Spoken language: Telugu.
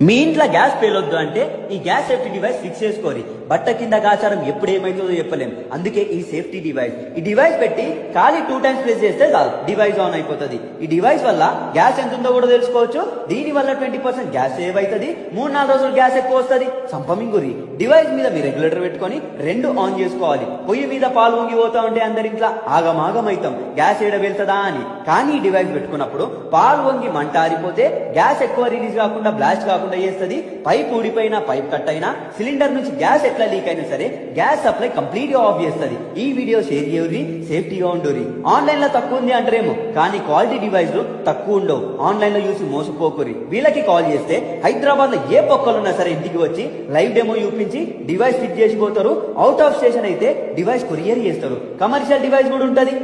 మీ ఇంట్లో గ్యాస్ పేలొద్దు అంటే ఈ గ్యాస్ సేఫ్టీ డివైస్ ఫిక్స్ చేసుకోరి. బట్ట కింద గాచారం ఎప్పుడు ఏమైతుందో చెప్పలేం. అందుకే ఈ సేఫ్టీ డివైస్ పెట్టి ఖాళీ 2 times ప్రెస్ చేస్తే చాలు డివైస్ ఆన్ అయిపోతుంది. ఈ డివైస్ వల్ల గ్యాస్ ఎంత ఉందో కూడా తెలుసుకోవచ్చు. దీని వల్ల 20% గ్యాస్ సేవ్ అవుతుంది. 3-4 రోజులు గ్యాస్ ఎక్కువ వస్తుంది. సంపమింగురి డివైస్ మీద మీ రెగ్యులేటర్ పెట్టుకొని 2 ఆన్ చేసుకోవాలి. పొయ్యి మీద పాలు ఊగి పోతా ఉంటే అందరి ఇంట్లో ఆగమాగం అవుతాం గ్యాస్ ఏడ వెళ్తుందా అని. కానీ ఈ డివైస్ పెట్టుకున్నప్పుడు పాలు వంగి మంట ఆరిపోతే గ్యాస్ ఎక్కువ రిలీజ్ కాకుండా బ్లాస్ట్ కాకుండా చేస్తుంది. పైప్ ఊడిపోయినా పైప్ కట్ అయినా సిలిండర్ నుంచి గ్యాస్ ఎట్లా లీక్ అయినా సరే గ్యాస్ సప్లై కంప్లీట్ గా ఆఫ్ చేస్తుంది. ఈ వీడియో షేర్ చేయరి, సేఫ్టీగా ఉండోరి. ఆన్లైన్ లో తక్కువ ఉంది అంటారేమో, కానీ క్వాలిటీ డివైస్ తక్కువ ఉండవు. ఆన్లైన్ లో చూసి మోసపోకురి. వీళ్ళకి కాల్ చేస్తే హైదరాబాద్ లో ఏ పొక్కలున్నా సరే ఇంటికి వచ్చి లైవ్ డెమో చూపించి డివైస్ ఫిట్ చేసిపోతారు. అవుట్ ఆఫ్ స్టేషన్ అయితే డివైస్ కొరియర్ చేస్తారు. కమర్షియల్ డివైస్ కూడా ఉంటది.